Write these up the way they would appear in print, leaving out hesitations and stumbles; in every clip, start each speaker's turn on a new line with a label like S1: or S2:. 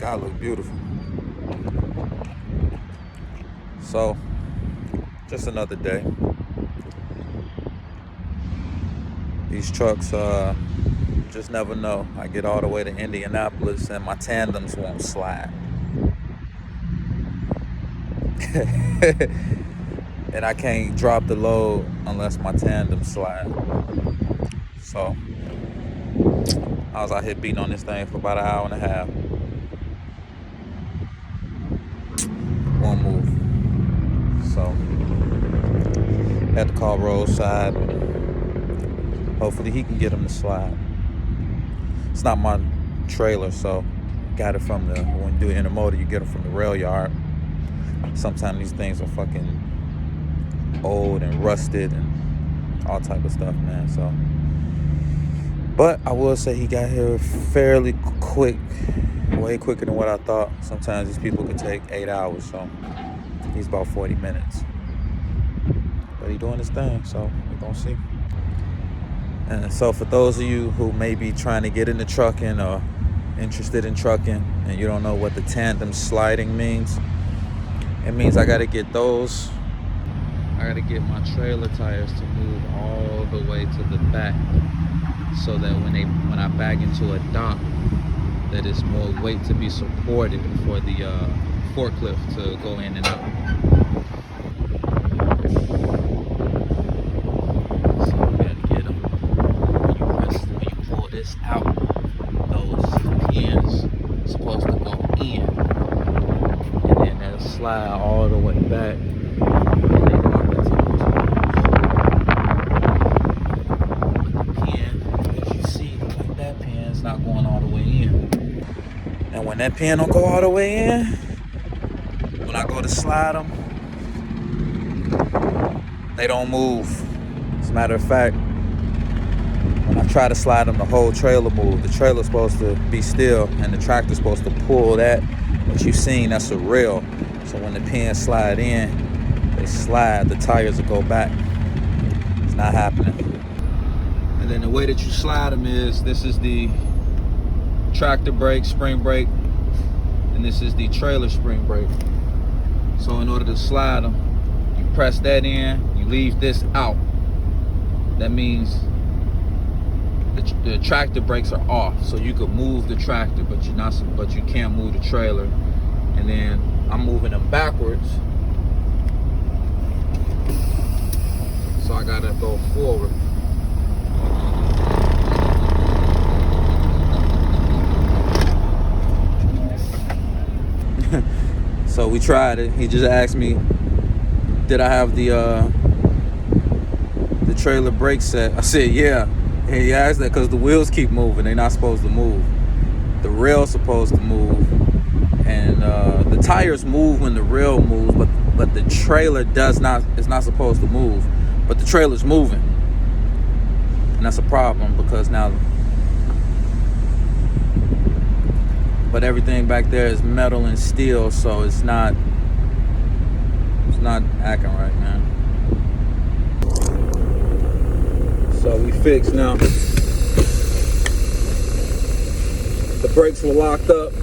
S1: sky look beautiful. So, just another day. These trucks, just never know. I get all the way to Indianapolis and my tandems won't slide. And I can't drop the load unless my tandem slide. So, I was out here beating on this thing for about an hour and a half. Won't move. So, had to call roadside. Hopefully he can get him to slide. It's not my trailer, so got it from when you do intermodal, you get them from the rail yard. Sometimes these things are fucking old and rusted and all type of stuff, man. So, but I will say he got here fairly quick, way quicker than what I thought. Sometimes these people can take 8 hours, so he's about 40 minutes. But he's doing his thing, so we're gonna see. And so for those of you who may be trying to get into trucking or interested in trucking and you don't know what the tandem sliding means, it means I gotta get my trailer tires to move all the way to the back so that when I back into a dock, that it's more weight to be supported for the forklift to go in and out. So you gotta get them. When you pull this out, those pins are supposed to go in, and then they'll slide all the way back. Not going all the way in. And when that pin don't go all the way in, when I go to slide them, they don't move. As a matter of fact, when I try to slide them, the whole trailer moves. The trailer's supposed to be still, and the tractor's supposed to pull that. What you've seen, that's a rail. So when the pins slide in, they slide, the tires will go back. It's not happening. And then the way that you slide them is, this is the tractor brake, spring brake, and this is the trailer spring brake. So in order to slide them, you press that in, you leave this out. That means the tractor brakes are off, so you could move the tractor, but you can't move the trailer. And then I'm moving them backwards, so I gotta go forward. So we tried it. He just asked me, did I have the trailer brake set? I said, yeah. And he asked that because the wheels keep moving. They're not supposed to move. The rail's supposed to move. And the tires move when the rail moves, but the trailer is not supposed to move. But the trailer's moving. And that's a problem because now, but everything back there is metal and steel, so it's not acting right, man. So we fixed now. The brakes were locked up.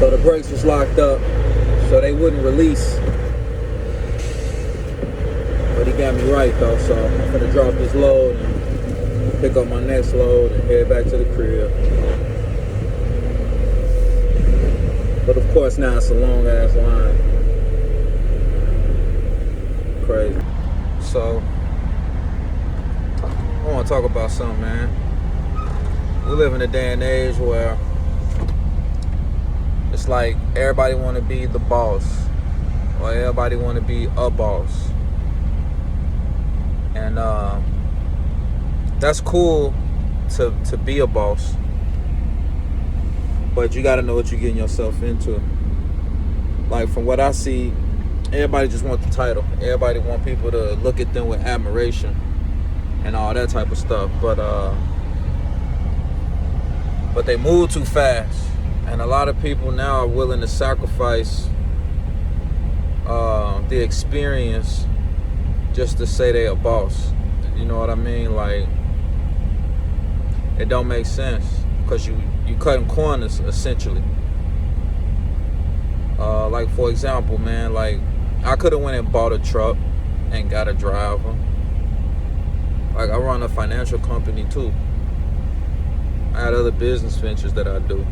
S1: So the brakes was locked up, so they wouldn't release. But he got me right though, so I'm gonna drop this load and pick up my next load and head back to the crib. But of course now it's a long ass line. Crazy. So I wanna talk about something, man. We live in a day and age where it's like everybody wanna be the boss, or everybody wanna be a boss. And that's cool to be a boss, but you gotta know what you're getting yourself into. Like from what I see, everybody just wants the title. Everybody want people to look at them with admiration and all that type of stuff. But they move too fast, and a lot of people now are willing to sacrifice the experience just to say they a boss. You know what I mean? Like, It don't make sense because you cutting corners essentially. Like for example, man, like I could have went and bought a truck and got a driver. Like I run a financial company too. I had other business ventures that I do.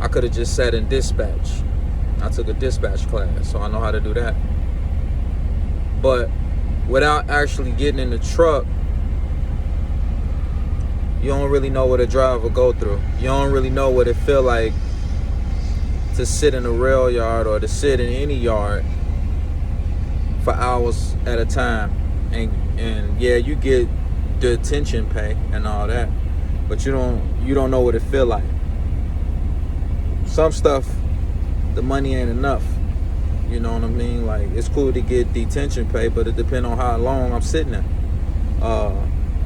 S1: I could have just sat in dispatch. I took a dispatch class, so I know how to do that. But without actually getting in the truck, you don't really know what a driver go through. You don't really know what it feel like to sit in a rail yard or to sit in any yard for hours at a time. And yeah, you get the attention pay and all that, but you don't know what it feel like. Some stuff, the money ain't enough. You know what I mean? Like, it's cool to get detention pay, but it depends on how long I'm sitting there.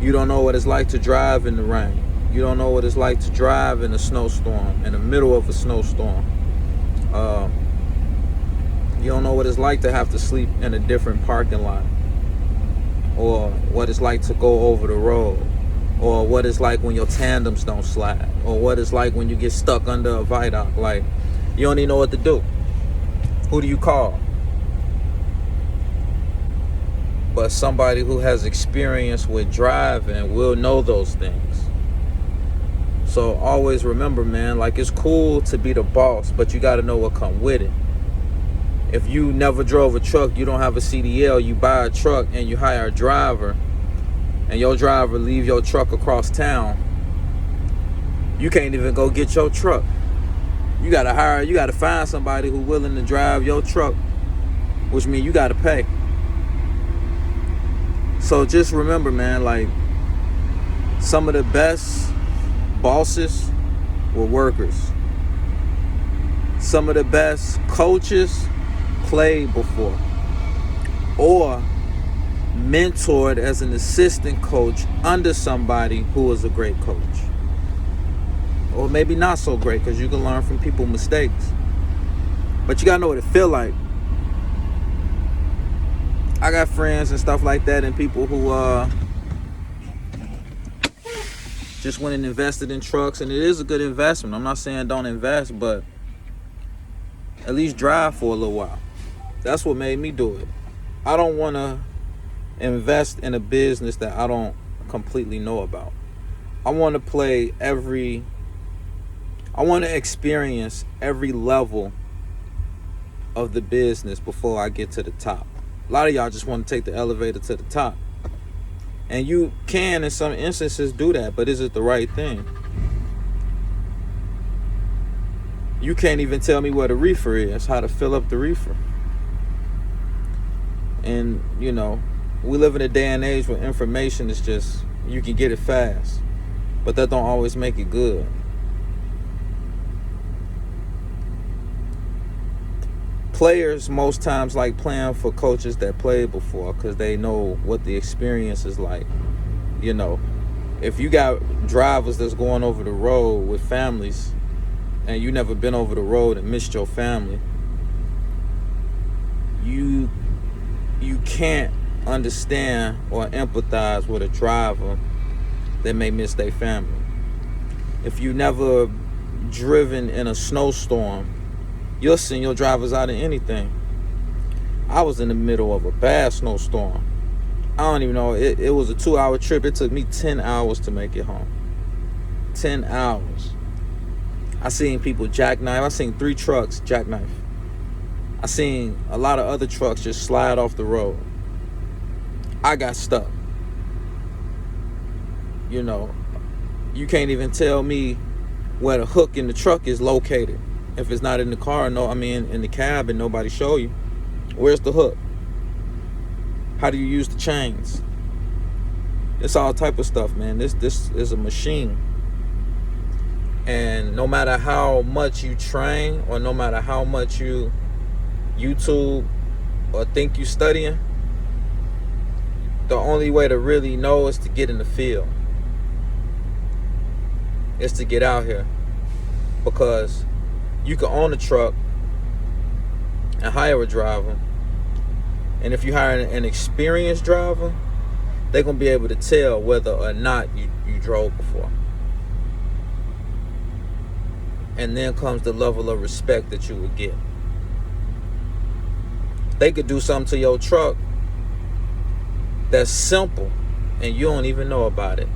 S1: You don't know what it's like to drive in the rain. You don't know what it's like to drive in a snowstorm, in the middle of a snowstorm. You don't know what it's like to have to sleep in a different parking lot, or what it's like to go over the road, or what it's like when your tandems don't slide, or what it's like when you get stuck under a viaduct. Like, you don't even know what to do. Who do you call? But somebody who has experience with driving will know those things. So always remember, man, like, it's cool to be the boss, but you got to know what come with it. If you never drove a truck, you don't have a CDL, you buy a truck and you hire a driver, and your driver leave your truck across town, you can't even go get your truck. You got to find somebody who's willing to drive your truck, which means you got to pay. So just remember, man, like, some of the best bosses were workers. Some of the best coaches played before, or mentored as an assistant coach under somebody who was a great coach. Or maybe not so great, because you can learn from people's mistakes. But you gotta know what it feel like. I got friends and stuff like that, and people who just went and invested in trucks, and it is a good investment. I'm not saying don't invest, but at least drive for a little while. That's what made me do it. I don't want to invest in a business that I don't completely know about. I want to experience every level of the business before I get to the top. A lot of y'all just want to take the elevator to the top. And you can, in some instances, do that, but is it the right thing? You can't even tell me where the reefer is, how to fill up the reefer. And, you know, we live in a day and age where information is just, you can get it fast, but that don't always make it good. Players most times like playing for coaches that played before, because they know what the experience is like. You know, if you got drivers that's going over the road with families, and you never been over the road and missed your family, you can't understand or empathize with a driver that may miss their family. If you never driven in a snowstorm, you'll send your drivers out of anything. I was in the middle of a bad snowstorm. I don't even know, it was a 2-hour trip. It took me 10 hours to make it home. 10 hours. I seen people jackknife. I seen 3 trucks jackknife. I seen a lot of other trucks just slide off the road. I got stuck. You know, you can't even tell me where the hook in the truck is located. If it's not in the car, in the cab, and nobody show you. Where's the hook? How do you use the chains? It's all type of stuff, man. This is a machine. And no matter how much you train, or no matter how much you YouTube or think you studying, the only way to really know is to get in the field. It's to get out here. Because you can own a truck and hire a driver. And if you hire an experienced driver, they're going to be able to tell whether or not you drove before. And then comes the level of respect that you would get. They could do something to your truck that's simple and you don't even know about it.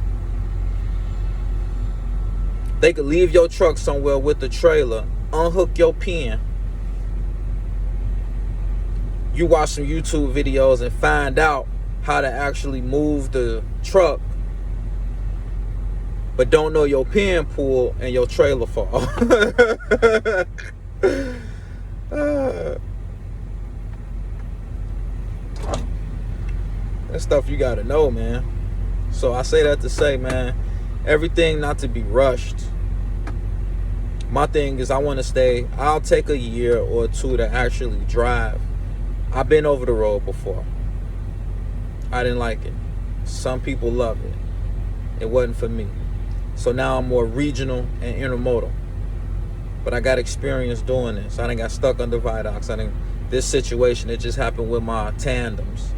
S1: They could leave your truck somewhere with the trailer, unhook your pin. You watch some YouTube videos and find out how to actually move the truck, but don't know your pin pull and your trailer fall. That's stuff you gotta know, man. So I say that to say, man, everything not to be rushed. My thing is, I'll take a year or two to actually drive. I've been over the road before. I didn't like it. Some people love it. It wasn't for me. So now I'm more regional and intermodal. But I got experience doing this. I done got stuck under viaducts. This situation, it just happened with my tandems.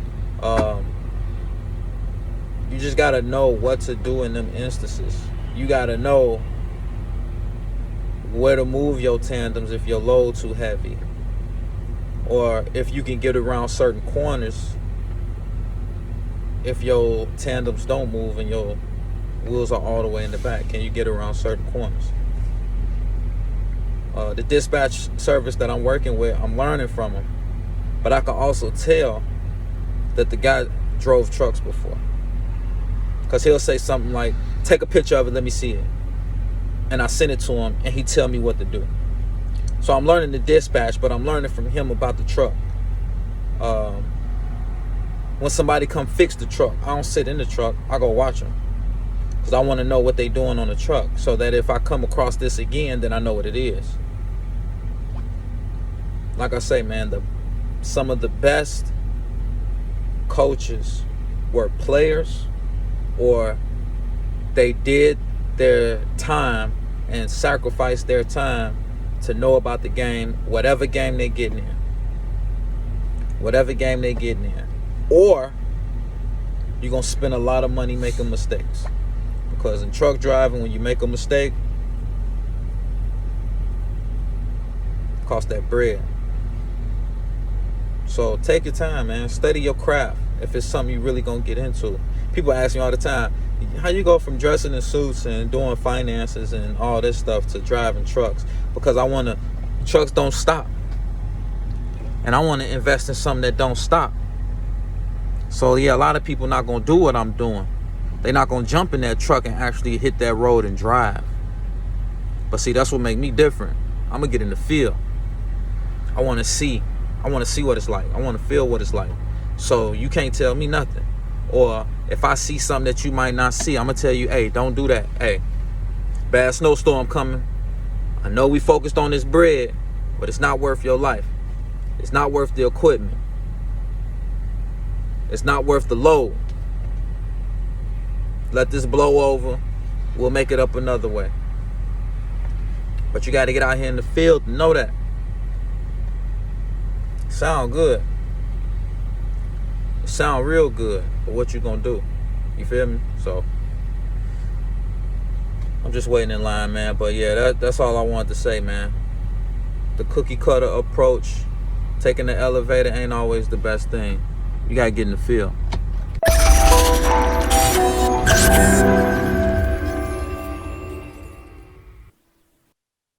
S1: You just got to know what to do in them instances. You got to know where to move your tandems if your load too heavy. Or if you can get around certain corners if your tandems don't move and your wheels are all the way in the back. Can you get around certain corners? The dispatch service that I'm working with, I'm learning from them. But I can also tell that the guy drove trucks before. Because he'll say something like, take a picture of it, let me see it. And I send it to him, and he tell me what to do. So I'm learning the dispatch, but I'm learning from him about the truck. When somebody come fix the truck, I don't sit in the truck, I go watch them. Because I want to know what they doing on the truck, so that if I come across this again, then I know what it is. Like I say, man, some of the best coaches were players, or they did their time and sacrificed their time to know about the game, whatever game they're getting in. Whatever game they're getting in. Or you're going to spend a lot of money making mistakes. Because in truck driving, when you make a mistake, it costs that bread. So take your time, man. Study your craft if it's something you really going to get into. People ask me all the time, how you go from dressing in suits and doing finances and all this stuff to driving trucks? Because trucks don't stop. And I want to invest in something that don't stop. So yeah, a lot of people not going to do what I'm doing. They're not going to jump in that truck and actually hit that road and drive. But see, that's what make me different. I'm going to get in the field. I want to see what it's like. I want to feel what it's like. So you can't tell me nothing. Or if I see something that you might not see, I'm going to tell you, hey, don't do that. Hey, bad snowstorm coming. I know we focused on this bread, but it's not worth your life. It's not worth the equipment. It's not worth the load. Let this blow over. We'll make it up another way. But you got to get out here in the field to know that. Sound good. It sound real good. But what you gonna do? You feel me? So I'm just waiting in line, man. But yeah, that's all I wanted to say, man. The cookie cutter approach, taking the elevator ain't always the best thing. You gotta get in the field.